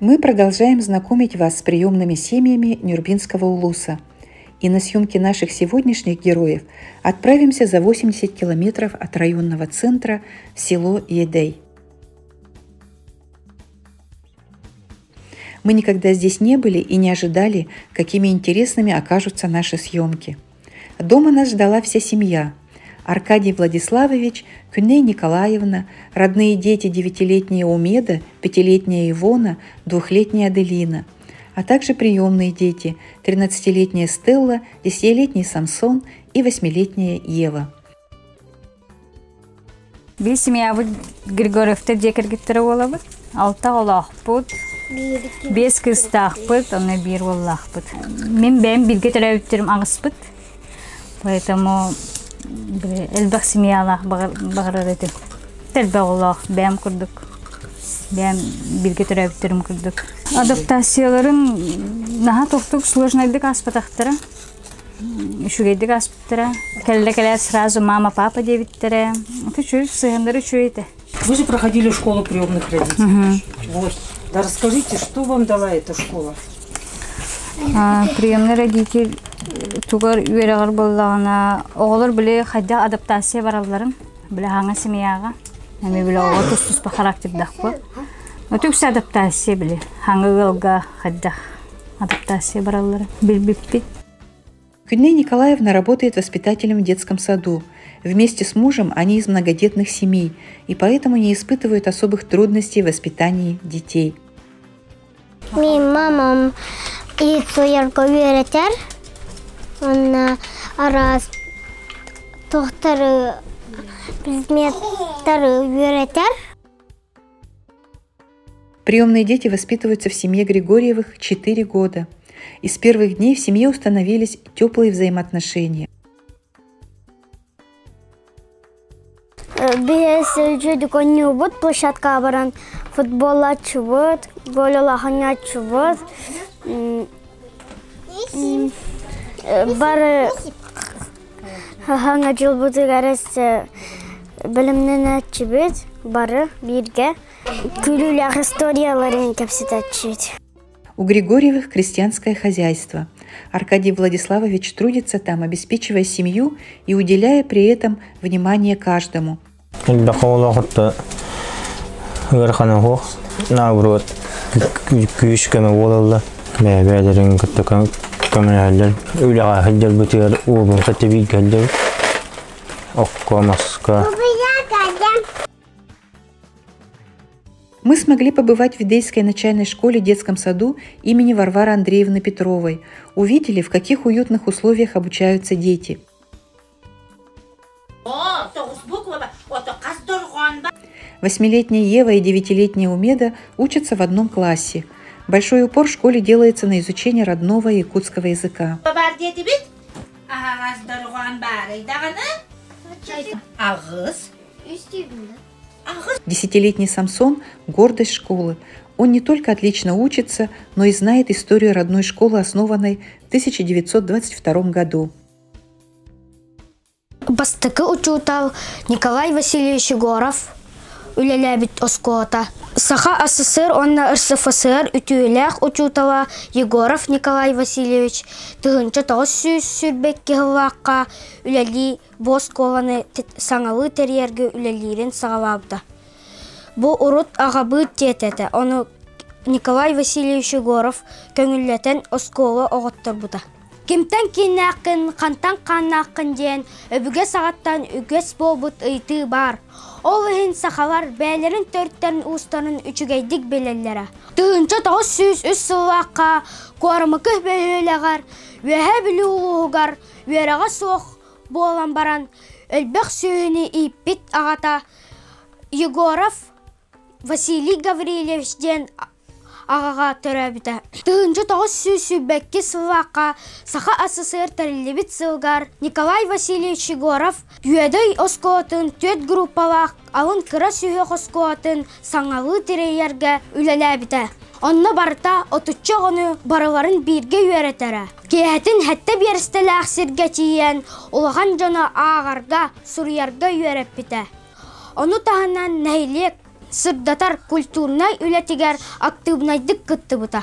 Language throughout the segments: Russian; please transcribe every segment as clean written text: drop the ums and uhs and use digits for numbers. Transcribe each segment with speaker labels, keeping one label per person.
Speaker 1: Мы продолжаем знакомить вас с приемными семьями Нюрбинского улуса. И на съемки наших сегодняшних героев отправимся за 80 километров от районного центра в село Едей. Мы никогда здесь не были и не ожидали, какими интересными окажутся наши съемки. Дома нас ждала вся семья. Аркадий Владиславович, Кюней Николаевна, родные дети 9-летняя Умеда, 5-летняя Ивона, 2-летняя Аделина, а также приемные дети 13-летняя Стелла, 10-летний Самсон и 8-летняя Ева.
Speaker 2: Biz semiyavut Grigorev'te cekirgittire olabıt. 6 olaqpıt. 5 kıztaqpıt, ona 1 olaqpıt. Ben birge terevittirim ağıspıt. Поэтому элбах семьялах бағырырыды. Тәлбә олақ, бәм күрдік. Бәм бірге түрәбіттерім күрдік. Адаптацияларын наға тоқтық сложнайдық аспатақтыра. Үшігейдік аспаттыра. Кәлі сразу мама-папа девиттері. Это чуть, сығындары чуйді.
Speaker 3: Вы же проходили школу приемных родителей. Вот. Да расскажите, что вам дала эта школа?
Speaker 2: Приемный родитель тугар үйерегер боллағына оғылыр біле қайда адаптация бараларын біле хаңа семьяға. Әме біле оғы тұс-тұспа характердақ бұл. Өтіксі адаптация біле. Хаңа ғылға қайда адаптация баралары. Біл-біл-біл.
Speaker 1: Кюней Николаевна работает воспитателем в детском саду. Вместе с мужем они из многодетных семей и поэтому не испытывают особых трудностей в воспитании детей.
Speaker 4: Мамам и соярга үйретер. Он арас тоқтары предметтары үйретер.
Speaker 1: Приемные дети воспитываются в семье Григорьевых 4 года. И с первых дней в семье установились теплые взаимоотношения.
Speaker 4: Біз жүрдік өне бұд, площадка баран футбол ачыбыд, гололахын ачыбыд. Бары хаңа жыл бұды ғарасы білімнен ачыбыд, бары бірге күлілі историяларын кәпсет ачыбыд.
Speaker 1: У Григорьевых крестьянское хозяйство. Аркадий Владиславович трудится там, обеспечивая семью и уделяя при этом внимание каждому. Мы смогли побывать в Едейской начальной школе детском саду имени Варвары Андреевны Петровой. Увидели, в каких уютных условиях обучаются дети. 8-летняя Ева и 9-летняя Умеда учатся в одном классе. Большой упор в школе делается на изучение родного якутского языка. Десятилетний Самсон – гордость школы. Он не только отлично учится, но и знает историю родной школы, основанной в 1922 году.
Speaker 4: Бастыкы учутал Николай Васильевич Егоров, үлеләбит оскота. Саха СССР, онна РСФСР ütüйләк учутала Егоров Николай Васильевич. Тыгынча тоғыз сүрбекке хылаққа үләли боз коланы саңалы терьерге үләлерін сағалабды. Бу урут ағабы тететі. Оны Николай Васильевич Егоров көңілләтен осколы оғыттыр бұда. Кемтен кинақын, қантан қанақын ден, өбіге сағаттан үгес болбыт ұйты бар. Ол үйін сақалар бәлерін төрттерін ұстанын үчігейдік белелері. Тыгынча тоғыз сүз үс сылаққа, қорымықы бәлелеғар, өйе білі ұлығығар, өйераға соқ болан баран, өлбек сүйіні иппет ағата Егоров Василий Гаврилевичден ағаға төрәбіті. Тыгынча тоғыз сүбәкке сылаққа Саха СССР тәрілебіт сылғар Николай Васильевич Егоров үйедей оскоатын төт группалақ алын кыра сүйе оскоатын саңалы тірейерге үлеләбіті. Онны барыта отучча ғыны барыларын бірге үйеретері. Кейәтін хәтті берістілі ақсырға тиен олаған жона ағарға, сұрыярға үйереп біті. Оны тағынан нәйлек сырдатар культурнай үлетигер активнайдык кыттыбыта.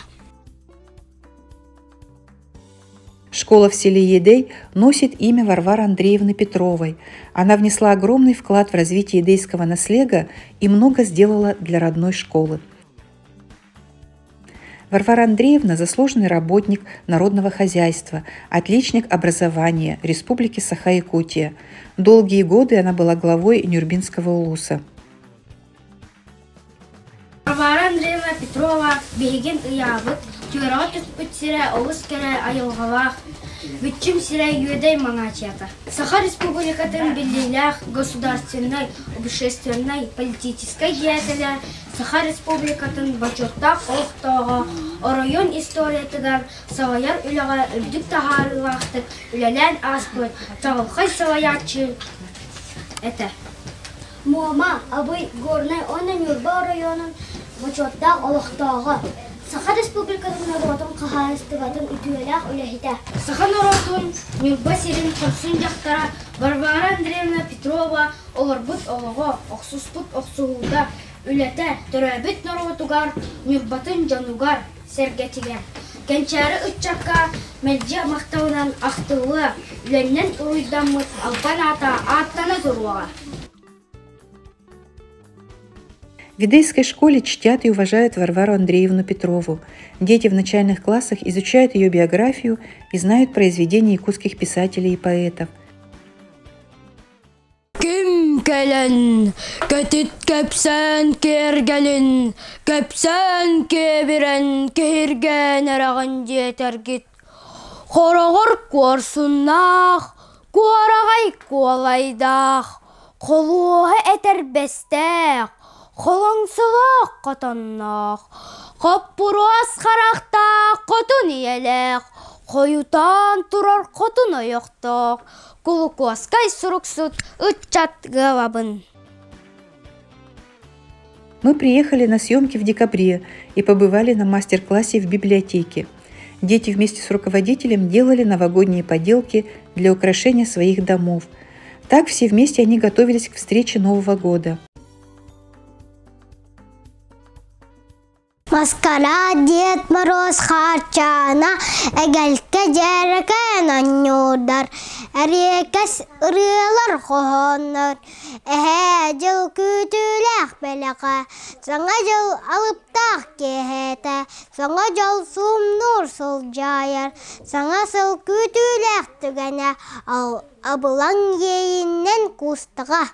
Speaker 1: Школа в селе Едей носит имя Варвары Андреевны Петровой. Она внесла огромный вклад в развитие едейского наследия и много сделала для родной школы. Варвара Андреевна – заслуженный работник народного хозяйства, отличник образования Республики Саха-Якутия. Долгие годы она была главой Нюрбинского улуса.
Speaker 4: Варвара Андреевна Петрова бейген иябыт, тюрат үспүт сире олыс кере айылғалақ, bütçüm сире юэдей маңачата. Саха Республикатын биллилях государственной, общественной, политической деятеля, Саха Республикатын бачоттақ олықтағы, район историятыгар саваяр үліға үлдік тахарылақтық, үлелен аспыт, тағылқай саваятчы. Это. Муама, абый горный онын Юрба районын бачоттақ олықтағы. Саха Республикатын народын қағайыстығатын үтуелях үләхіті. Саха народын Юрба сирин құрсын жақтара Варвара Андреевна Петрова оларбыт олығы, оқсуспыт оқсуғуда үләті түрәбіт народугар Юрбатын жанугар сәргетігер. Кенчәрі үтчаққа мәлже мақтауынан ақтылы үләннен ұруйданмыт алпан ата аттаны тұруаға.
Speaker 1: В едейской школе чтят и уважают Варвару Андреевну Петрову. Дети в начальных классах изучают ее биографию и знают произведения якутских писателей и поэтов.
Speaker 4: Ким келен, кетит кепсен кергелин, кепсен кебирен, кирген араган жетергит. Хорогор корсуннах, куарагай куалайдах, колуhe этербестех. Қолыңсылық қотыннақ, қаппұрас қарақта қотын иелек, қойутан тұрар қотын ойықтық, кулукуаскай сұрықсут үтчат гавабын.
Speaker 1: Мы приехали на съемки в декабре и побывали на мастер-классе в библиотеке. Дети вместе с руководителем делали новогодние поделки для украшения своих домов. Так все вместе они готовились к встрече Нового года.
Speaker 5: Маскара Дед Мороз харчана, эгелке жерекен аннюрдар, эрекес ырылар хоннор, жыл күтүлэх белеке, саңа жыл алыптах кехете, саңа жыл сумнур сылжайар, саңа сыл күтүлэх түгене, ал абылан ейиннен кустыга.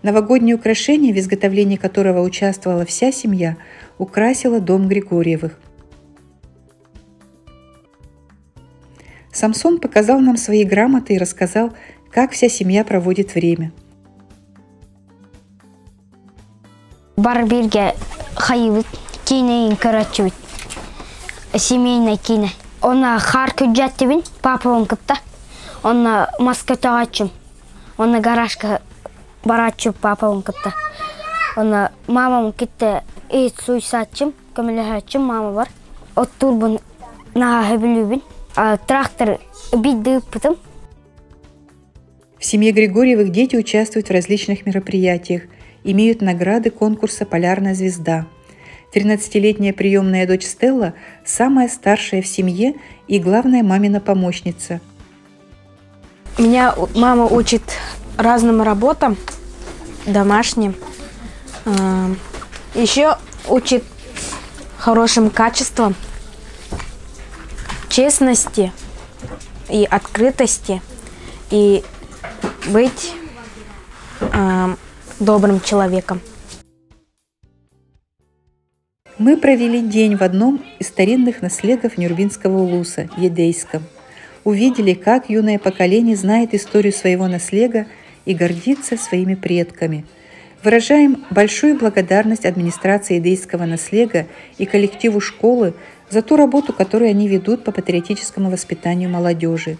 Speaker 1: Новогоднее украшение, в изготовлении которого участвовала вся семья, украсило дом Григорьевых. Самсон показал нам свои грамоты и рассказал, как вся семья проводит время.
Speaker 4: Барбирге хайвит кинеин карачут. Семейная кине. Она харку джаттивин, папа он капта. Она маскатагачим. Она гаражка барачу папа он капта. Она мама он китте эйт суйсатчим, камилахачим мама бар. От турбун на хабилюбин. А трактор бидды потом.
Speaker 1: В семье Григорьевых дети участвуют в различных мероприятиях, имеют награды конкурса «Полярная звезда». 13-летняя приемная дочь Стелла – самая старшая в семье и главная мамина помощница.
Speaker 6: Меня мама учит разным работам домашним. Еще учит хорошим качествам, честности и открытости, и быть добрым человеком.
Speaker 1: Мы провели день в одном из старинных наследов Нюрбинского улуса – Едейском. Увидели, как юное поколение знает историю своего наследия и гордится своими предками. Выражаем большую благодарность администрации Едейского наследия и коллективу школы за ту работу, которую они ведут по патриотическому воспитанию молодежи.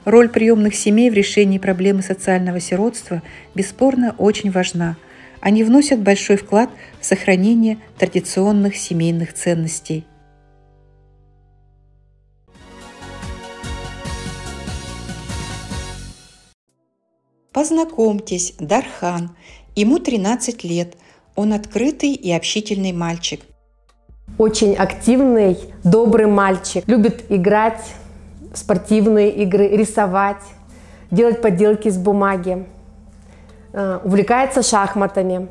Speaker 1: Роль приемных семей в решении проблемы социального сиротства бесспорно очень важна. Они вносят большой вклад в сохранение традиционных семейных ценностей. Познакомьтесь, Дархан. Ему 13 лет. Он открытый и общительный мальчик.
Speaker 7: Очень активный, добрый мальчик. Любит играть в спортивные игры, рисовать, делать поделки из бумаги. Увлекается шахматами.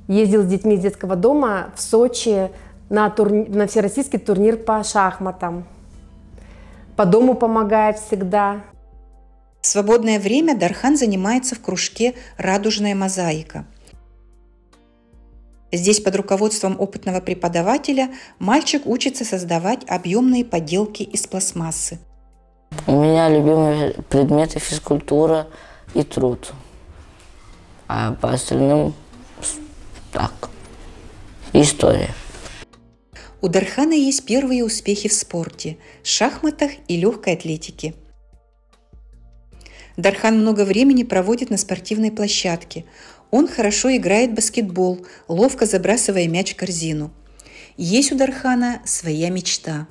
Speaker 7: Ездил с детьми из детского дома в Сочи на всероссийский турнир по шахматам. По дому помогает всегда.
Speaker 1: В свободное время Дархан занимается в кружке «Радужная мозаика». Здесь под руководством опытного преподавателя мальчик учится создавать объемные поделки из пластмассы.
Speaker 8: У меня любимые предметы физкультура и труд. А по остальным так, история.
Speaker 1: У Дархана есть первые успехи в спорте, шахматах и легкой атлетике. Дархан много времени проводит на спортивной площадке. Он хорошо играет в баскетбол, ловко забрасывая мяч в корзину. Есть у Дархана своя мечта.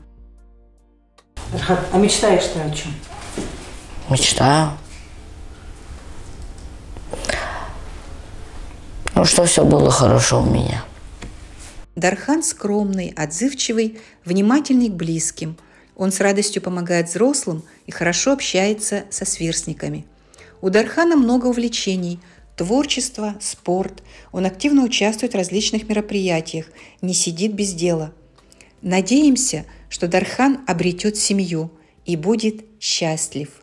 Speaker 3: Дархан, а мечтаешь ты о чем?
Speaker 8: Мечтаю. Ну, что все было хорошо у меня.
Speaker 1: Дархан скромный, отзывчивый, внимательный к близким. Он с радостью помогает взрослым и хорошо общается со сверстниками. У Дархана много увлечений – творчество, спорт. Он активно участвует в различных мероприятиях, не сидит без дела. Надеемся, что Дархан обретет семью и будет счастлив.